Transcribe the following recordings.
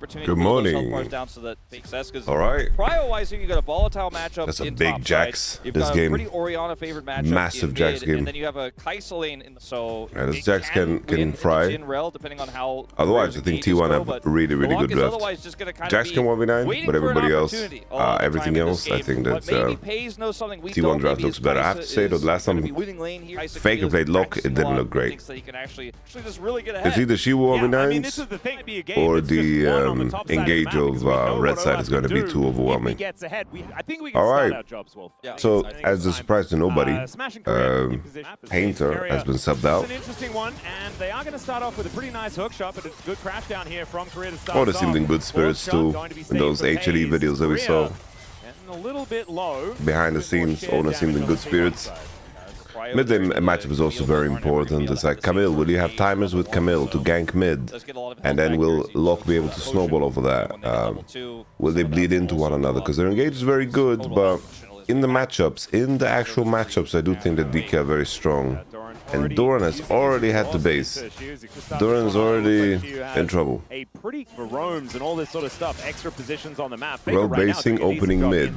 opportunity Good to pull those morning. health bars down so that fake success. Because All right. prio-wise here, you got a volatile matchup. That's a in big top Jax side. You've this got game. a pretty Orianna-favored matchup. Massive in Jax mid, game. And then you have a Kai'Sa lane in the so. Yeah, this it Jax can win fry. in Rel, depending on how. Otherwise, I think T1 have really good left. Otherwise just gonna kind Jax of can 1v9, but everybody else, everything else, I think that T1 draft looks better. I have to say though, the last time Faker played Lock, it didn't look great. It's either Siwoo overnights or the engage of red side is going to be too overwhelming. Alright, so as a surprise to nobody, Painter has been subbed out. It's an interesting one, and they are going to start off with a pretty nice hook shot, but it's a good crash down here from Keria to start. Oh, they seemed in good spirits too in those HLE videos that we saw. A little bit low. Behind the scenes, Oner seemed in good spirits. Mid-lane matchup is also very important. It's like, Camille, will you have timers with Camille to gank mid? And then will Locke be able to snowball over that? Will they bleed into one another? Because their engage is very good, but in the matchups, in the actual matchups, I do think that DK are very strong. And Doran has already had the base. Doran's already in trouble. A pretty roams and all this sort of stuff. Extra positions on the map. Well, basing opening mid.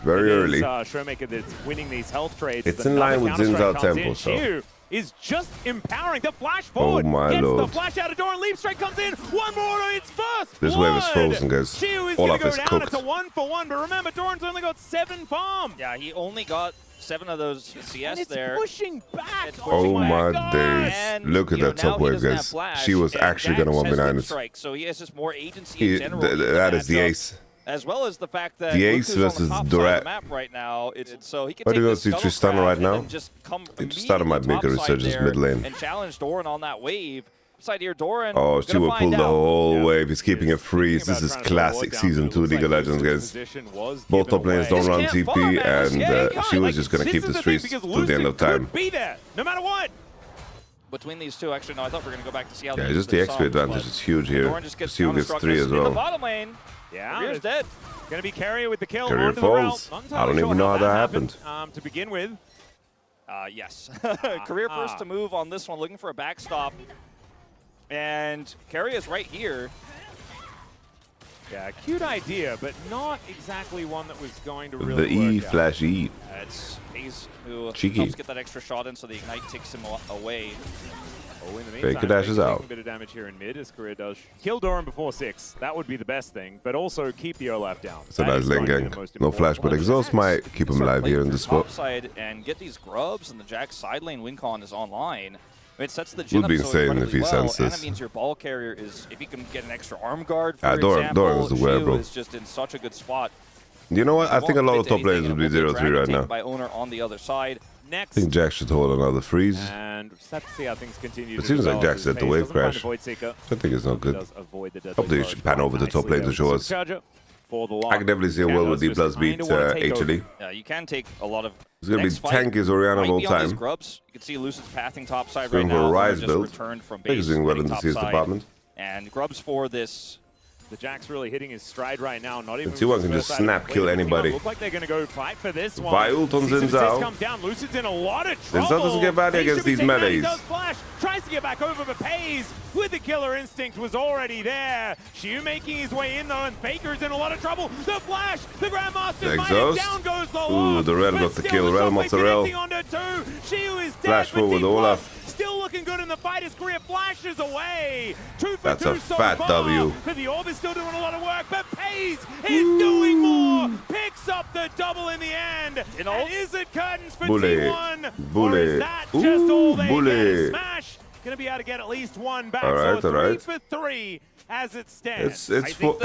Very early. Showmaker that's winning these health trades. It's in line with Zin's out tempo, so. Is just empowering the flash forward. Oh my Gets lord. The flash out of Doran. Leap strike comes in. One more. It's first. This wave is frozen, guys. Olaf is cooked. It's a 1-for-1, but remember, Doran's only got 7 farm. Yeah, he only got 7 of those CS and there. Pushing back. Oh my days. And, look at that top wave, guys. She was actually going to 1v9 it. So he has just more agency in general. That is the ace. As well as the fact that the ace versus Doran map right now, so he can take this Tristana right now. Tristana might make a resurgence mid lane and challenge Doran on that wave. Side here, Doran. Oh, she will pull the whole wave. He's keeping a freeze. This is classic Season 2 League of Legends, guys. Both top lanes don't run TP, and she was just going to keep the streaks to the end of time. Be there, no matter what. Between these two, actually, no, I thought we were going to go back to see how. Yeah, just the XP advantage is huge here. Siwoo gets 3 as well. Bottom lane. Yeah, Keria's dead. Gonna be Keria with the kill. Keria falls. I don't even know how that happened. To begin with. Yes. Keria first to move on this one, looking for a backstop. And Keria's right here. Yeah, cute idea, but not exactly one that was going to really work. The E flash E. It's Peyz who Cheeky. helps get that extra shot in, so the ignite takes him away. Oh, in the meantime, Faker dashes out. A bit of damage here in mid as Keria does. Kill Doran before 6. That would be the best thing, but also keep the Olaf down. It's a nice lane gank. No flash, but exhaust might keep him alive here in this spot. Side and get these grubs, and the Jax side lane win con is online. I mean, it sets the would be insane if he sensed this. And it means your ball carrier is, if you can get an extra arm guard, for Doran is the way, bro. is just in such a good spot. You know what? I think a lot of top players would be 0-3 right now. By Oner on the other side. Next. I think Jax should hold another freeze. And just have to see how things continue. It seems like Jax at the wave crash. I think it's not good. Hope they should pan over the top lane to show us. I can definitely see a world where DPlus beat HLE. Yeah, you can take a lot of. It's going to be tankiest Orianna of all time. Grubs. You can see Lucid's pathing top side going right now. For a Rise build. I think he's doing well in the CS department. And Grubs for this. The Jax really hitting his stride right now. Not even. T1 can just snap kill anybody. Look like they're going to go fight for this one. Ult on Zinzao. Comes down. Lucid's in a lot of trouble. Zinzao doesn't get value against these melees. Does flash. Tries to get back over, but Peyz with the killer instinct was already there. Siwoo making his way in though, and Faker's in a lot of trouble. The flash. The Grandmaster. Exhaust. Down goes the Ooh, the Rel got the kill. Rel mozzarella. Siwoo is dead. Flash forward, Olaf. Still looking good in the fight as Keria flashes away. 2 for That's 2 a so fat far. W. But the Orb is still doing a lot of work, but Peyz is doing more. Picks up the double in the end. And is it curtains for T1? Or is that just all they get? Smash gonna be able to get at least 1 back. Alright, so 3 for 3 as it stands. It's 4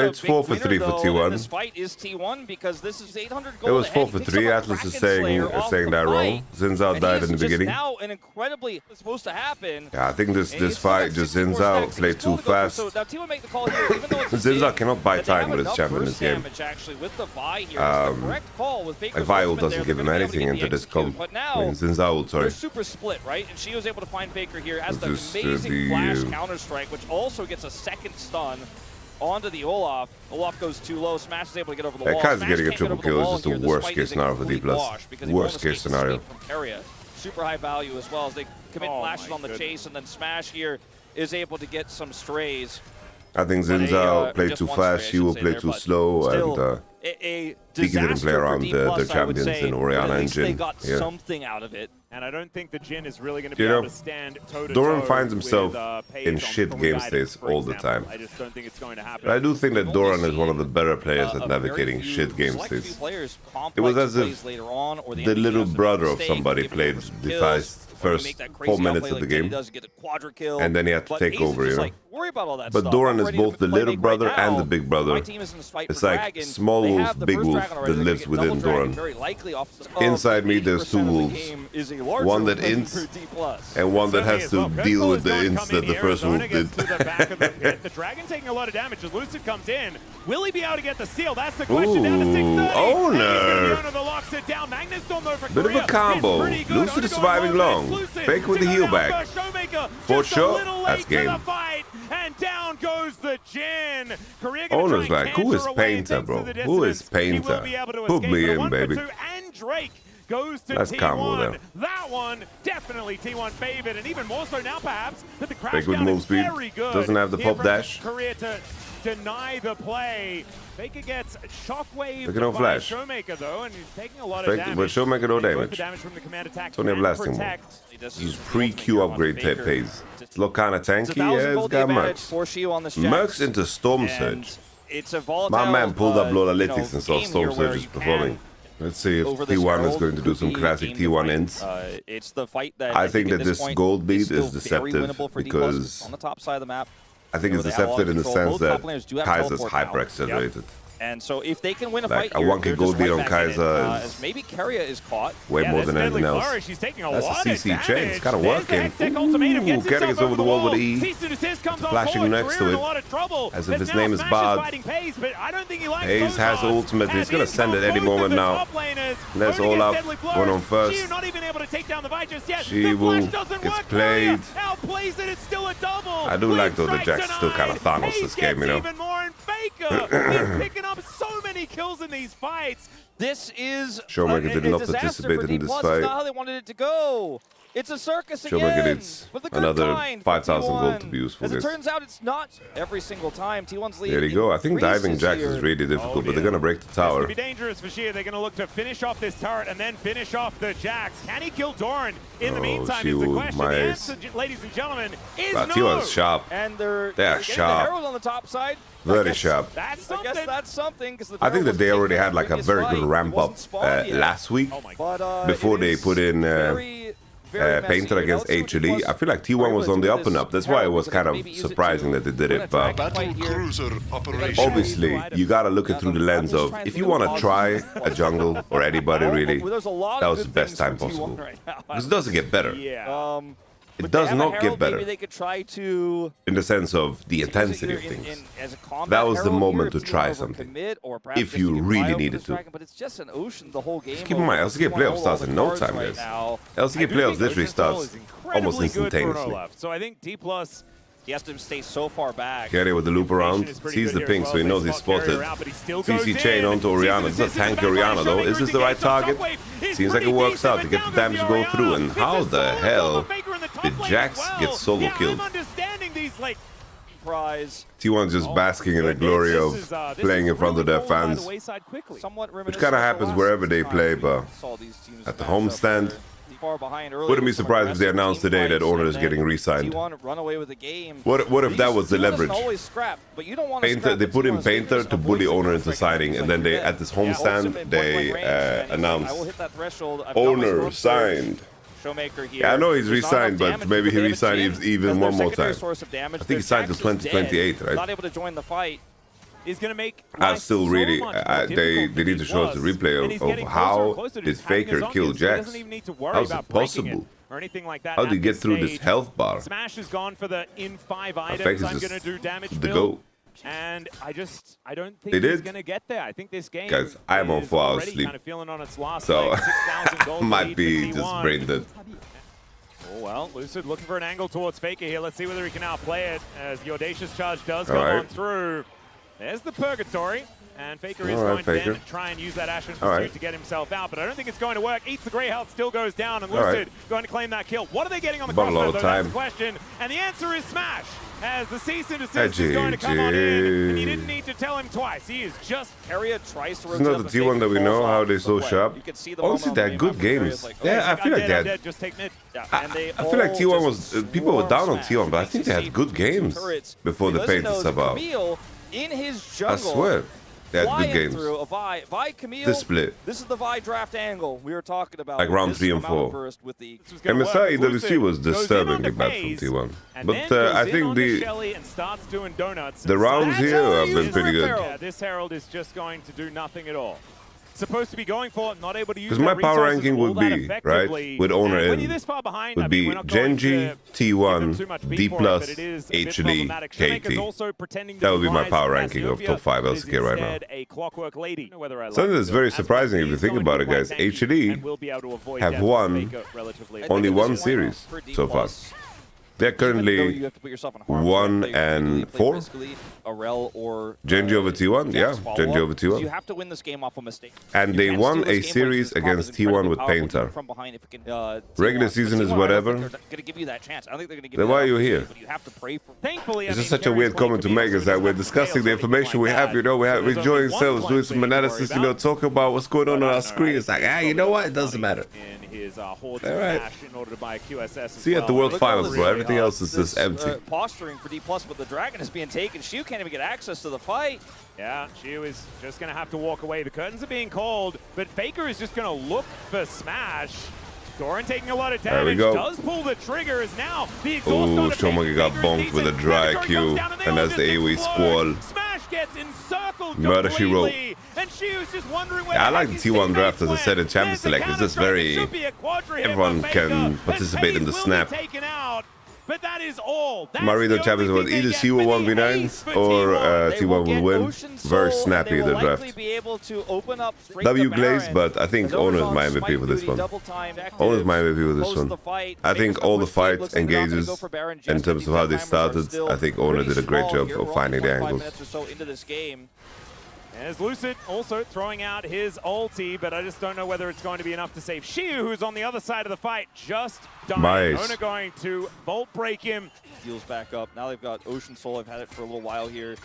for 3 for T1. This fight is T1 because this is 800 gold. It was 4 for 3. Atlas is saying that wrong. Zinzao died in the beginning. Now an incredibly supposed to happen. Yeah, I think this fight just Zinzao played too fast. So now T1 make the call here, even though it's Zinzao cannot buy time with his champion in this game. Ult doesn't give him anything into this comp. I mean, Zinzao, sorry. They're super split, right? And she was able to find Faker here as the amazing flash counter-strike, which also gets a second stun onto the Olaf. Olaf goes too low. Smash is able to get over the wall. Kai's getting a triple kill is just the worst case scenario for DPlus. Worst case scenario. Super high value as well as they commit flashes on the chase, and then Smash here is able to get some strays. I think Zinzao played too fast, Siwoo played too slow, and Tiki didn't play around their champions in Orianna and Jin. They got something out of it. And I don't think the Jin is really going to be able to stand toe-to-toe. Doran finds himself with, in Peyz shit game states all the time. I just don't think it's going to happen. But I do think that Doran is one of the better players at navigating shit game states. It was as if the little brother of somebody played Defies first 4 minutes of the game, and then he had to take over, you know. But Doran is both the little brother and the big brother. It's like small wolf, big wolf that lives within Doran. Inside me, there's two wolves. One that ints, and one that has to deal with the ints that the first wolf did. The Dragon taking a lot of damage as Lucid comes in. Will he be able to get the steal? That's the question. Down to 630. Oner. Bit of a combo. Lucid is surviving long. Fake with the heel back. For sure, that's game. And down goes the Jin. Oner's like, who is Painter, bro? Who is Painter? Hook me in, baby. And Drake goes to That's combo there. That one, definitely T1 favored, and even more so now, perhaps, that the crash good down move is speed. very good. Doesn't have the pop dash. Keria to deny the play. Faker gets shockwave no by Flash. Showmaker, though, and he's taking a lot of damage. But Showmaker no damage. From the command attack. It's only a blasting move. He's pre-Q upgrade Peyz. It's look kind of tanky, yeah, it's got Mercs. Mercs into Storm Surge. My man pulled up Lolesports and saw Storm Surge is performing. Let's see if T1 is going to do some classic T1 ints. I think that this gold beat is deceptive because I think it's deceptive in the sense that Kaiser's hyper-accelerated. And so if they can win a like fight a here, 1K gold beat on Kaiser is maybe Keria is caught. Way more than anything else. That's a CC chain. It's kind of working. Ooh, Keria gets over the wall with E. Flashing next to it. As if his name is Bard. Peyz has ultimate. He's going to send it any moment now. Let's all out. One on first. Siwoo gets played. I do like though the Jax still kind of Thanos this game, you know. Picking up so many kills in these fights. This is Showmaker did not participate in this fight. It's not how they wanted it to go. It's a circus again. Showmaker needs another 5,000 gold to be useful. As it turns out, it's not every single time. T1's lead. There you go. I think diving Jax is really difficult, but they're going to break the tower. It's going to be dangerous for Shia. They're going to look to finish off this turret and then finish off the Jax. Can he kill Doran? In the meantime, is the question. The answer, ladies and gentlemen, is no. T1's sharp. And they're sharp. The arrows on the top side. Very sharp. That's something. I guess that's something. I think that they already had like a very good ramp up last week before they put in Painter against HLE. I feel like T1 was on the up and up. That's why it was kind of surprising that they did it. But obviously, you got to look it through the lens of if you want to try a jungle or anybody really, that was the best time possible. Because it doesn't get better. It does not get better they could try to in the sense of the intensity of things. That was the moment to try something, if you really needed to. But it's just an ocean the whole game. Keep in mind, LCK playoff starts in no time, guys. LCK playoffs literally starts almost instantaneously. So I think DPlus, he has to stay so far back. Keria with the loop around, sees the ping, so he knows he's spotted. CC chain onto Orianna. It's not tanky Orianna though. Is this the right target? Seems like it works out to get the damage to go through. And how the hell did Jax get solo killed? T1's just basking in the glory of playing in front of their fans, which kind of happens wherever they play, but at the homestand, wouldn't be surprised if they announced today that Oner is getting re-signed. What if that was the leverage? Painter, they put in Painter to bully Oner into signing, and then they at this homestand they announced Oner signed. Yeah, I know he's re-signed, but maybe he re-signed even one more time. I think he signed till 2028, right? Not able to join the fight. Is going to make I still really, they need to show us the replay of how did Faker kill Jax? How is it possible? How did he get through this health bar? Smash has gone for the in 5 items. I'm going to do damage the GOAT. And I don't think he's going to get there. I think this game guys, I'm on 4 hours sleep. Kind of feeling on its last so leg, might be just brain dead. Oh, well, Lucid looking for an angle towards Faker here. Let's see whether he can outplay it as the audacious charge does go on through. There's the Purgatory, And Faker is going to then try and use that Ashen Pursuit to get himself out, but I don't think it's going to work. Eats the Grey Health, still goes down, and Lucid going to claim that kill. What are they getting on the crossbow, though? That's the question. And the answer is Smash, as the cease and desist is going to come on in, and you didn't need to tell him twice. He is just... Keria tries to rotate. It's not the T1 that we know, how they're so sharp. Honestly, they're good games. Yeah, I feel like that. Just take mid. I feel like T1 was... people were down on T1, but I think they had good games before the Peyz stuff out. In his jungle, I swear. They had good games. Through a Vi Camille, this split. This is the Vi draft angle we were talking about. Like round 3 and 4. MSI EWC was disturbingly bad from T1. But I think the rounds here have been pretty good. Yeah, this Herald is just going to do nothing at all. Supposed to be going for it, not able to use because my power ranking would be, right, with Oner in, would be GENG, T1, DPlus, HLE, KT. That would be my power ranking of top 5 LCK right now. Something that's very surprising if you think about it, guys. HLE have won only 1 series so far. They're currently 1 and 4. GENG over T1, yeah, GENG over T1. You have to win this game off a mistake. And they won a series against T1 with Painter. Regular season is whatever. Then why are you here? It's just such a weird comment to make, is that we're discussing the information we have, you know, we're enjoying ourselves, doing some analysis, you know, talking about what's going on our screen. It's like, you know what, it doesn't matter. Alright. See you at the World Finals, bro. Everything else is just empty. Posturing for DPlus, but the Dragon is being taken. Showmaker can't even get access to the fight. Yeah, Showmaker is just going to have to walk away. The curtains are being called, but Faker is just going to look for Smash. Doran taking a lot of damage. There we go. Does pull the trigger as now the exhaust on the Showmaker got bonked with a dry Q, and that's the AoE squall. Smash gets encircled Murder She Wrote. And she was just wondering where I like the T1 draft, as I said in Champion Select. It's just very... everyone can participate in the snap. But that is all. Marino Champions was either Siwoo 1v9s or T1 will win. Very snappy, the draft. W Glaze, but I think Oner is my MVP for this one. Oner is my MVP for this one. I think all the fight engages in terms of how they started. I think Oner did a great job of finding the angles. As Lucid also throwing out his ulti, but I just don't know whether it's going to be enough to save Siwoo, who's on the other side of the fight, just dying. Oner going to Volt break him. Heals back up. Now they've got Ocean Soul. I've had it for a little while here.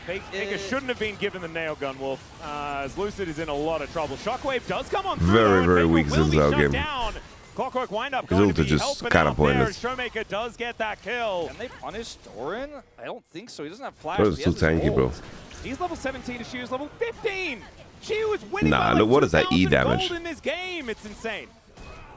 Faker shouldn't have been given the nail gun, Wolf, as Lucid is in a lot of trouble. Shockwave does come on through. Very weak Zinzao game. Clockwork wind up going to be just kind of pointless. Showmaker does get that kill. Can they punish Doran? I don't think so. He doesn't have flash. Doran's too tanky, bro. He's level 17 and Show's level 15. She was winning. Nah, look, what is that E damage in this game? It's insane.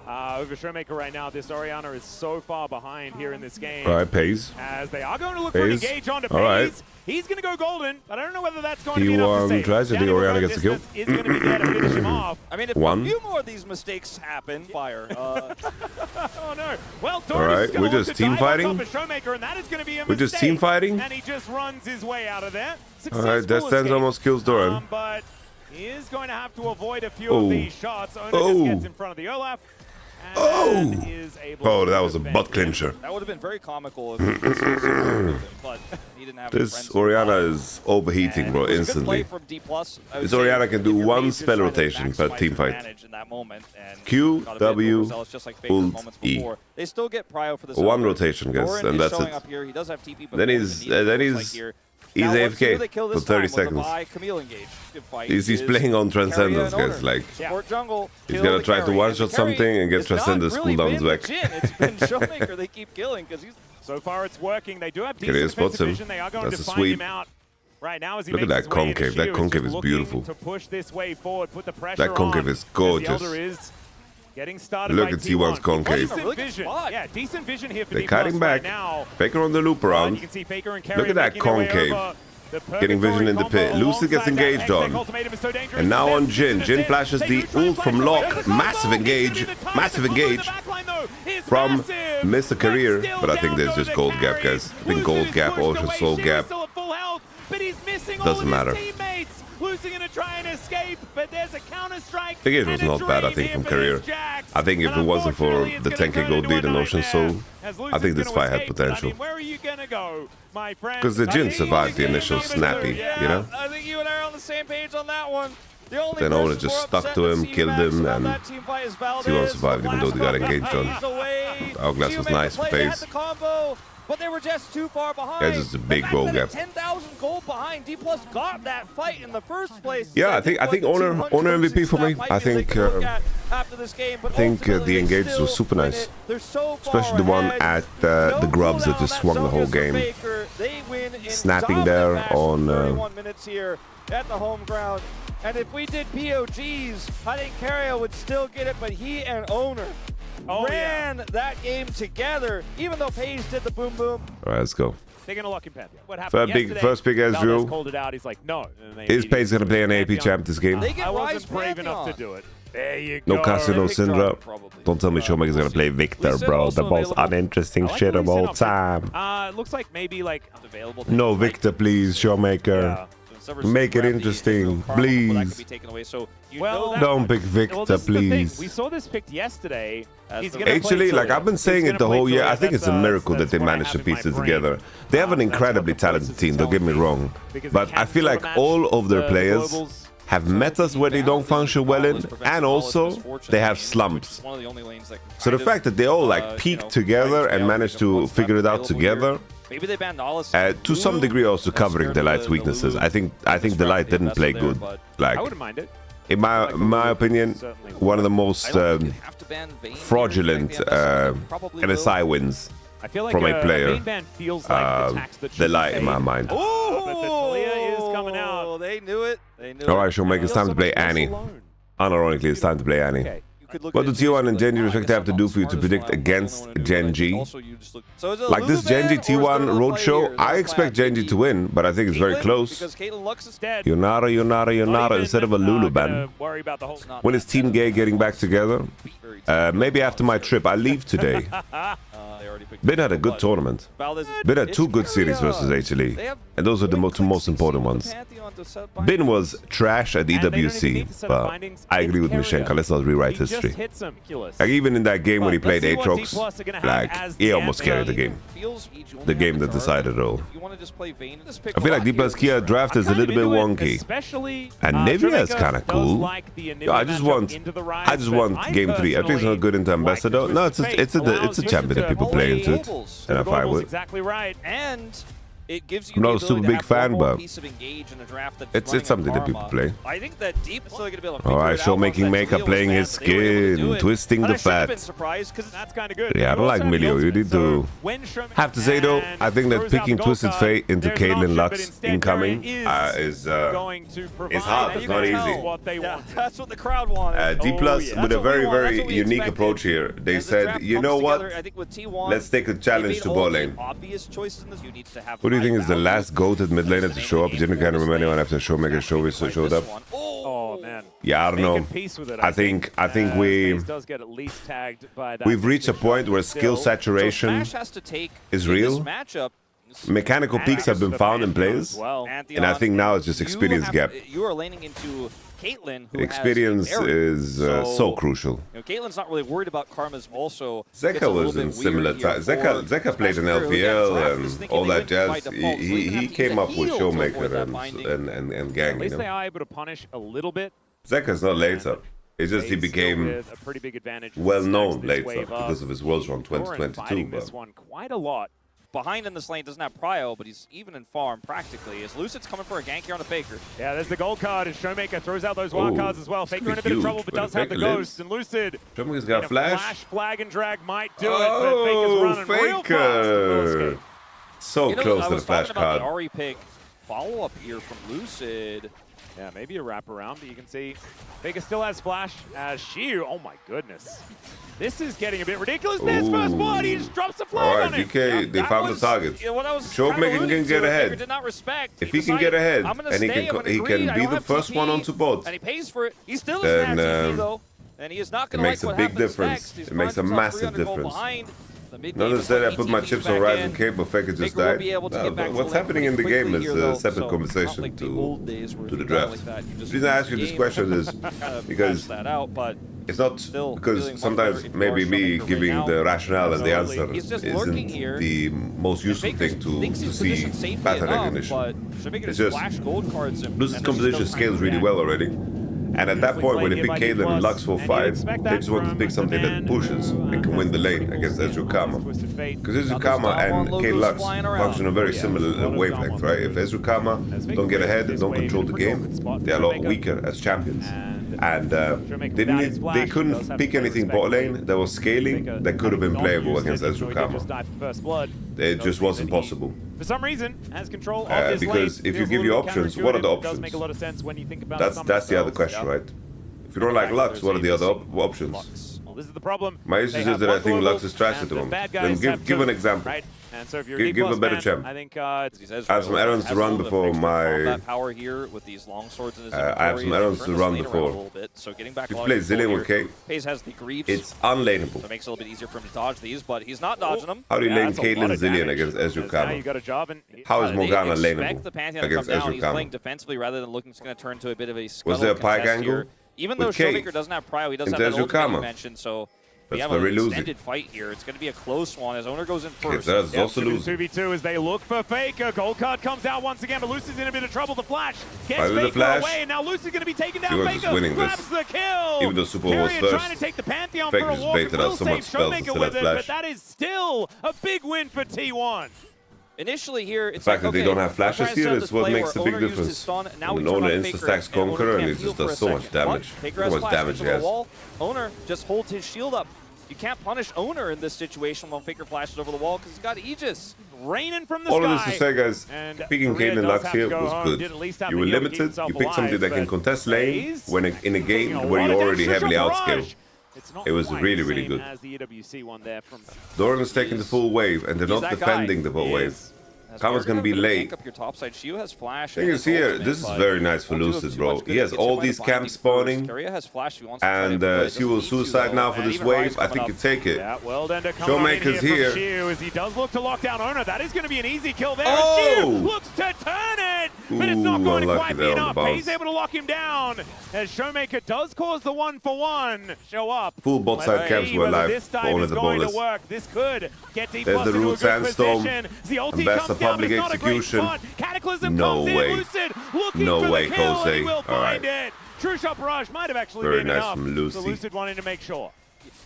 Over Showmaker right now, this Orianna is so far behind here in this game. All right, Peyz. As they are going to look for an engage onto Peyz. All right. He's going to go golden, but I don't know whether that's going to be enough to save. Tries it, the Orianna gets the kill. Is going to be there to finish him off. I mean, if a few more of these mistakes happen, fire. Oh no. Well, all right, we're just team fighting. Showmaker, and that is going to be a we're just team fighting. And he just runs his way out of there. All right, Death Stands almost kills Doran. But he is going to have to avoid a few of these shots. Oner just gets in front of the Olaf. Oh, that was a butt clincher. That would have been very comical if but he didn't have this Orianna is overheating, bro, instantly. This Orianna can do one spell rotation per team fight. Q, W, ult, E. They still get prio for this. One rotation, guys, and that's it. Then he's AFK for 30 seconds. He's playing on Transcendence, guys. Like, he's gonna try to one-shot something and get Transcendence cooldowns back. It's been Showmaker they keep killing because he's... So far it's working. They do have decent defensive vision. They are going to find him out. Right now, as he look at that concave. That concave is beautiful. To push this way forward, put the pressure that concave is gorgeous. Getting started. Look at T1's concave. Yeah, decent vision here for They're cutting back. Faker on the loop around. You can see Faker and Keria look at that concave. Getting vision in the pit. Lucid gets engaged on. And now on Jin. Jin flashes the ult from Lock. Massive engage. Massive engage from Mr. Career. But I think there's just gold gap, guys. I think gold gap, Ocean Soul gap. Doesn't matter. Lucy gonna try and escape, but there's a counter strike. The engage was not bad, I think, from Career. I think if it wasn't for the 10k gold lead and Ocean Soul, I think this fight had potential. Where are you gonna go, my friend? Because the Jin survived the initial snappy, you know? I think you would the same page on that one. The only Then Oner just stuck to him, killed him, and Siwoo survived even though they got engaged on. Hourglass was nice for Peyz. But they were just too far behind. Yeah, just a big goal gap. 10,000 gold behind. DPlus got that fight in the first place. Yeah, I think Oner MVP for me. I think the engage was super nice, especially the one at the grubs that just swung the whole game. Snapping there on 31 minutes here at the home ground. And if we did POGs, I think Keria would still get it, but he and Oner ran that game together, even though Peyz did the boom boom. All right, let's go. Taking a look in Pep. What happened first big as Drew. called it out. He's like, no. Is Peyz going to play an AP champ this game? I wasn't brave enough to do it. There you go. No Casino Syndra. Don't tell me Showmaker's going to play Victor, bro. The most uninteresting shit of all time. Looks like maybe like available. No Victor, please, Showmaker. Make it interesting, please. Well, don't pick Victor, please. We saw this picked yesterday. Actually, like I've been saying it the whole year, I think it's a miracle that they managed to piece it together. They have an incredibly talented team, don't get me wrong. But I feel like all of their players have metas where they don't function well in, and also they have slumps. So the fact that they all like peaked together and managed to figure it out together, maybe they banned to some degree also covering Delight's weaknesses. I think Delight didn't play good. Like, I wouldn't mind it. In my opinion, one of the most fraudulent MSI wins I feel like from a player. Delight in my mind. Oh, they knew it. All right, Showmaker, it's time to play Annie. Unironically, it's time to play Annie. Okay. What do T1 and GENG respect have to do for you to predict against GENG? Like this GENG T1 roadshow, I expect GENG to win, but I think it's very close. Yonara instead of a Luluban. When is Team Gay getting back together? Maybe after my trip. I leave today. Bin had a good tournament. Bin had 2 good series versus HLE, and those are the two most important ones. Bin was trash at EWC, but I agree with Mishenka. Let's not rewrite history. Like even in that game when he played Aatrox, like he almost carried the game. The game that decided it all. I feel like DPlus Kia draft is a little bit wonky, and Nivea is kind of cool. Yo, I just want game 3. I think it's not good into Ambassador. No, it's a champion that people play into it, and I fight with. Exactly right. And it gives you I'm not a super big fan, but it's something that people play. I think that Deep is still going to be able to all right, Showmaking Maker playing his skin, twisting the fat. That's kind of good. Yeah, I don't like Milio. You need to have to say though, I think that picking Twisted Fate into Caitlyn Lux incoming is hard. It's not easy. Yeah, that's what the crowd wanted. DPlus with a very unique approach here. They said, you know what? Let's take a challenge to bot lane. Who do you think is the last goated mid laner to show up? You didn't kind of remember anyone after Showmaker showed up. Oh man. Yeah, I don't know. I think we've reached a point where skill saturation is real. Mechanical peaks have been found in players, and I think now it's just experience gap. You are laning into Caitlyn, who experience is so crucial. You know, Caitlyn's not really worried about Karma's also. Zeka was in similar time. Zeka played in LPL and all that jazz. He came up with Showmaker and Gang. At least they are able to punish a little bit. Zeka's not later. It's just he became well known later because of his Worlds Run 2022. This one quite a lot. Behind in this lane, doesn't have prio, but he's even in farm practically. As Lucid's coming for a gank here on the Faker. Yeah, there's the gold card, and Showmaker throws out those wild cards as well. Faker in a bit of trouble, but does have the ghost, and Lucid. Showmaker's got a flash. Flag and drag might do it, but Faker's running real fast. So close to the flash card. The Ari pick follow-up here from Lucid. Yeah, maybe a wraparound, but you can see Faker still has flash as Siwoo. Oh my goodness. This is getting a bit ridiculous. There's first blood. He just drops the flag on him. DK, they found the target. Showmaker can get ahead. If he can get ahead, and he can be the first one onto bot, and he pays for it. He still doesn't have TP though, and he is not going to like what happens next. It makes a massive difference. Not to say I put my chips on Ryzen K, but Faker just died. What's happening in the game is a separate conversation to the draft. The reason I ask you this question is because It's not because sometimes maybe me giving the rationale and the answer isn't the most useful thing to see pattern recognition. It's just Lucid's composition scales really well already. And at that point, when he picked Caitlyn and Lux for fight, they just wanted to pick something that pushes and can win the lane against Ezreal Because Ezreal and Caitlyn Lux function on a very similar wavelength, right? If Ezreal don't get ahead and don't control the game, they're a lot weaker as champions. And they couldn't pick anything bot lane that was scaling that could have been playable against Ezreal. It just wasn't possible. For some reason, has control of this because lane. if you give you options, what are the options? Make a lot of sense when you think about that's the other question, right? If you don't like Lux, what are the other options? Well, this is the problem. My issue is that I think Lux is trash at the moment. Then give an example. Right? And so if you're give a better champ. I think I have some errands to run before my. Power here with these long swords in his I have some errands to run before. So getting back if you play Zillion with Kate, Peyz has the greaves. It's unlaneable. So it makes it a little bit easier for him to dodge these, but he's not dodging them. How do you lane Caitlyn Zillion against Ezreal? How is Morgana laneable against Ezreal? He's playing defensively rather than looking to turn to a bit of a scuttle. Was there a pike angle? Even though Showmaker doesn't have prio, he does have that ultimate you mentioned, so we have an extended fight here. It's going to be a close one as Oner goes in first. That's also losing. 2v2 as they look for Faker. Gold card comes out once again, but Lucid's in a bit of trouble. The flash gets Faker away, and now Lucid's going to be taken down. Faker grabs the kill. Even though Super was first, trying to take the Pantheon Faker for a just walk. baited out so much spells Showmaker until with that it, flash. but that is still a big win for T1. Initially here, it's the fact that they don't have flashes here is what makes the big difference. And Oner insta-stacks Conqueror and he just does so much damage. So much damage he has. Oner just holds his shield up. You can't punish Oner in this situation when Faker flashes over the wall because he's got Aegis. Raining from the All sky. of this to say, guys, picking Caitlyn Lux here was good. You were limited, you picked somebody that can contest lane when in a game where you're already heavily outscaled. It was really, really good. Doran is taking the full wave and they're not defending the bot wave. Karma's gonna be late. Thing is here, this is very nice for Lucid, bro. He has all these camps spawning, and Siwoo suicide now for this wave. I think you take it. Showmaker's here. As he does look to lock down Oner, that is going to be an easy kill there. Oh! Looks to turn it, but it's not going to quite be enough. He's able to lock him down as Showmaker does cause the 1-for-1 show up. Full bot side camps were live for Oner the bonus. This could get DPlus There's the root sandstorm, and best of public execution. No way. No way, Jose. Alright. True shot barrage might have actually Very been nice enough. from Lucy. So Lucid wanting to make sure.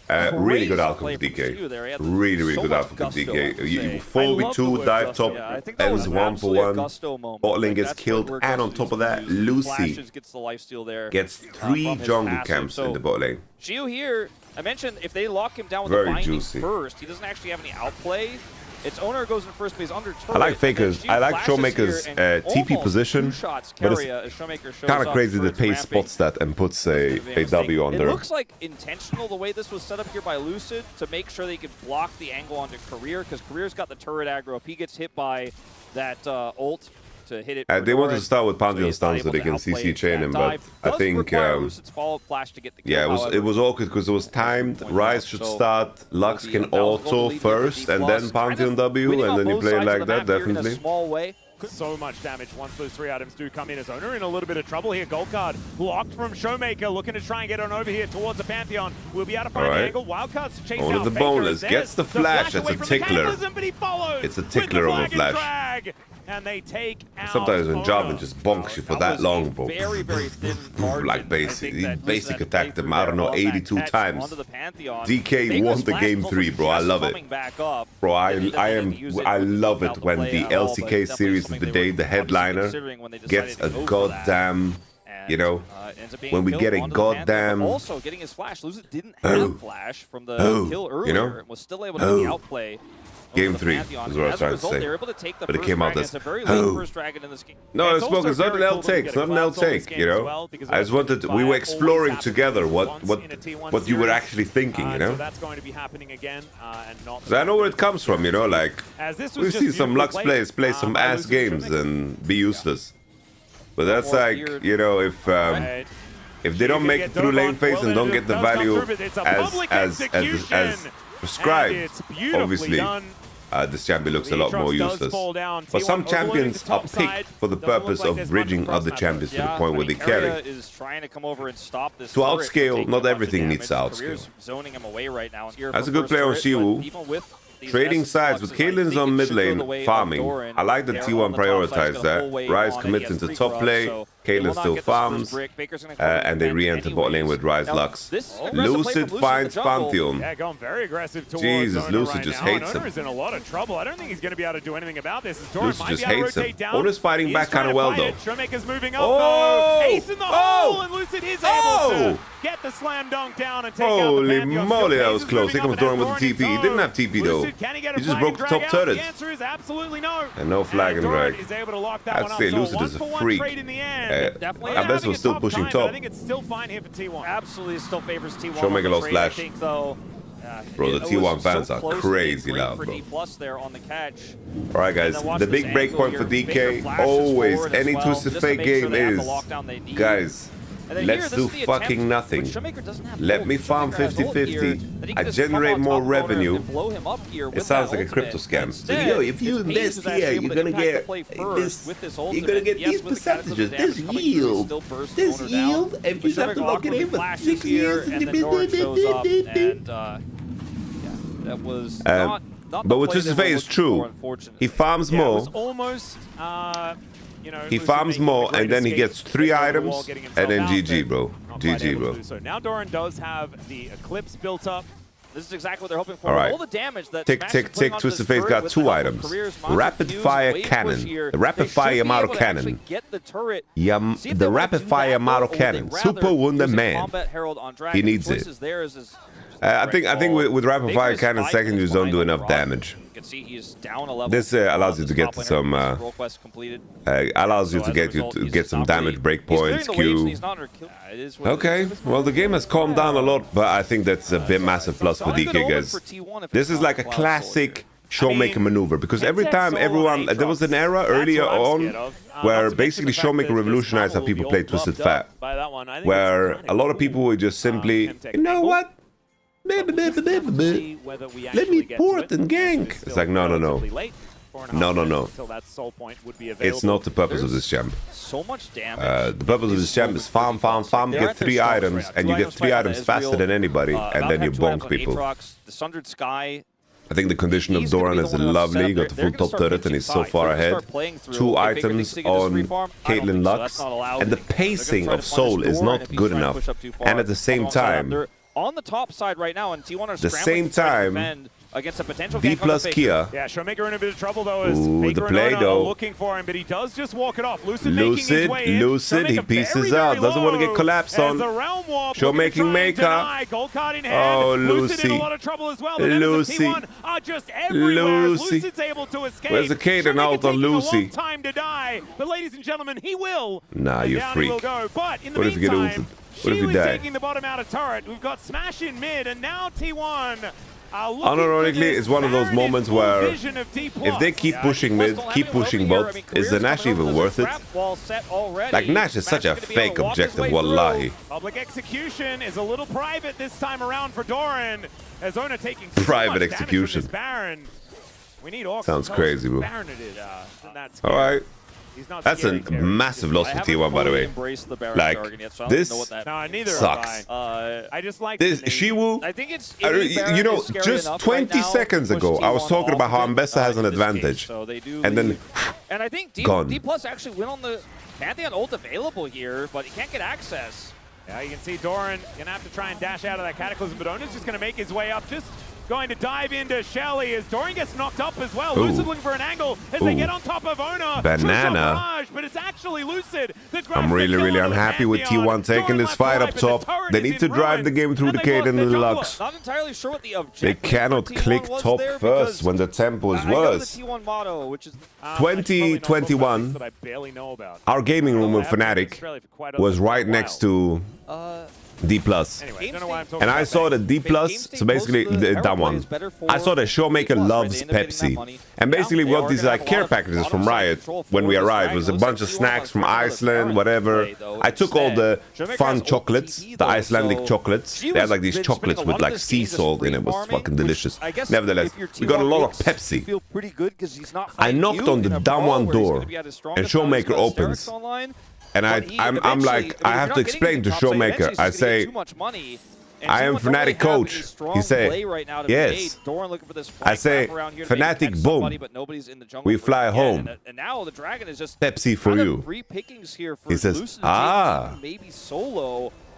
Really good outcome for DK. Really, really good outcome for DK. 4v2 dive top ends 1-for-1. Bot lane gets killed, and on top of that, Lucy gets 3 jungle camps in the bot lane. Siwoo here, I mentioned if they lock him down with the binding first, he doesn't actually have any outplay. It's Oner goes in first place under turret. I like Faker's, I like Showmaker's TP position, but it's kind of crazy that Peyz spots that and puts a W on there. It looks like intentional the way this was set up here by Lucid to make sure they could block the angle onto Keria, because Keria's got the turret aggro. If he gets hit by that ult to hit it, they wanted to start with Pantheon stun so they can CC chain him, but I think yeah, it was awkward because it was timed. Ryze should start, Lux can auto first, and then Pantheon W, and then you play like that, definitely. So much damage once those 3 items do come in, as Oner in a little bit of trouble here. Gold card blocked from Showmaker, looking to try and get on over here towards the Pantheon. We'll be able to find the angle. Wildcards to chase out. Oner the boneless gets the flash. That's a tickler. It's a tickler of a flash. And they take out sometimes when Jarvan just bonks you for that long, bro. Very thin like basic attacked him, I don't know, 82 times. DK won the game 3, bro. I love it. Bro, I love it when the LCK series of the day, the headliner, gets a goddamn, you know, when we get a goddamn. Also getting his flash. Lucid didn't have flash from the kill earlier, you know, and was still able to get the outplay. Game 3 is what I was trying to say. But it came out as, no, it's not an L take. It's not an L take, you know. I just wanted, we were exploring together what you were actually thinking, you know. I know where it comes from, you know, like, we see some Lux players play some ass games and be useless. But that's like, you know, if they don't make it through lane phase and don't get the value as prescribed, obviously, this champion looks a lot more useless. But some champions are picked for the purpose of bridging other champions to the point where they carry. Is trying to come over and stop this to outscale, not everything needs to outscale. Zoning him away right now. That's a good player on Siwoo. Trading sides with Caitlin's on mid lane farming. I like that T1 prioritized that. Ryze commits into top play, Caitlyn still farms, and they re-enter bot lane with Ryze Lux. Lucid finds Pantheon. Yeah, going very aggressive towards Jesus, Oner Lucid right just now. hates Oner him. is in a lot of trouble. I don't think he's going to be able to do anything about this. Lucid just hates him. Oner's fighting He's back kind of well though. Showmaker's moving up Oh! though. Ace in the hole, and Lucid is able to get the slam dunk down and take out the Holy Pantheon. moly, that Peyz was is close. moving Here comes up Doran and with the has TP. Doran He in didn't have tow. TP though. Lucid, can he get a He just flag broke the and top drag out? turret. The answer is absolutely no. And no flag and Doran drag. is able to lock that I'd one up. say So Lucid one is a for one freak. trade in the end. Definitely. Abyss was still pushing top. I think it's still fine here for T1. Absolutely still favors T1. Showmaker lost flash. I think, though, Bro, the T1 fans are crazy loud, bro. DPlus there on the catch. All right, guys, the big break point for DK, always, any Twisted Fate game is, guys, let's do fucking nothing. Let me farm 50-50. I generate more revenue. It sounds like a crypto scam. So, yo, if you invest here, you're gonna get this. You're gonna get these percentages, this yield, and you have to lock it in for 6 years. That was but with Twisted Fate is true. He farms more. Almost, He farms more, and then he gets 3 items, and then GG, bro. GG, bro. So now Doran does have the Eclipse built up. This is exactly what they're hoping for. All right. All the damage that Tick, tick, tick. Twisted Fate's got 2 items. Rapid Fire Cannon. The Rapid Fire YamatoCannon. The Rapid Fire YamatoCannon. Super Wonder Man. He needs it. I think with Rapid Fire Cannon, secondaries don't do enough damage. This allows you to get to some allows you to get some damage breakpoints, Q. Okay, well the game has calmed down a lot, but I think that's a bit massive plus for DK, guys. This is like a classic Showmaker maneuver, because every time there was an era earlier on where basically Showmaker revolutionized how people play Twisted Fate, where a lot of people would just simply, you know what? Let me port and gank. It's like, no. It's not the purpose of this champ. So much damage. The purpose of this champ is farm, get 3 items, and you get 3 items faster than anybody, and then you bonk people. I think the condition of Doran is lovely. He got the full top turret and he's so far ahead. 2 items on Caitlyn Lux, and the pacing of Soul is not good enough. And at the same time, on the top side right now, and T1 are the same time, against a potential DPlus Kia. Yeah, Showmaker in a bit of trouble though. As Ooh, the play though. Looking for him, but he does just walk it off. Lucid, he pieces out. Doesn't want to get collapsed on. Showmaking Maker. Gold card in hand. Oh, Lucid in a lot of trouble as well. Lucy. Are just everywhere. Lucid's able to escape. Where's the Caden out on Lucy? A long time to die, but ladies and gentlemen, he will. Nah, you freak. But in the What if you get ulted? What if you die? taking the bottom out of turret. We've got Smash in mid, and now T1. Unironically, it's one of those moments where if they keep pushing mid, keep pushing bot, is the Nash even worth it? Like, Nash is such a fake objective, wallahi. Public execution is a little private this time around for Doran, as Oner taking private execution. We need sounds crazy, bro. All right. That's a massive loss for T1, by the way. Like, this sucks. I just like this Siwoo. I think it's you know, just 20 seconds ago, I was talking about how Ambessa has an advantage, and then I think gone. DPlus actually went on the Pantheon ult available here, but he can't get access. Yeah, you can see Doran gonna have to try and dash out of that Cataclysm, but Oner's just gonna make his way up. Just going to dive into Shelly as Doran gets knocked up as well. Ooh. Lucid looking for an angle as they get on top of Oner. Banana. Barrage, but it's actually Lucid that grabs I'm really unhappy with T1 taking this fight up top. They need to drive the game through the Caden and the Lux. Not entirely sure what the objective They cannot click top first when the tempo is worse. 2021, our gaming room with Fnatic was right next to DPlus. Anyway, don't know why I'm talking And I about saw that. the DPlus, so basically that one. I saw that Showmaker loves Pepsi. And basically what these like care packages from Riot when we arrived was a bunch of snacks from Iceland, whatever. I took all the fun chocolates, the Icelandic chocolates. They had like these chocolates with like sea salt in it. It was fucking delicious. Nevertheless, we got a lot of Pepsi. I knocked on the down one door and Showmaker opens. And I'm like, I have to explain to Showmaker. I say, I am Fnatic coach. He say, yes. I say, Fnatic, boom. We fly home. Pepsi for you. He says, ah.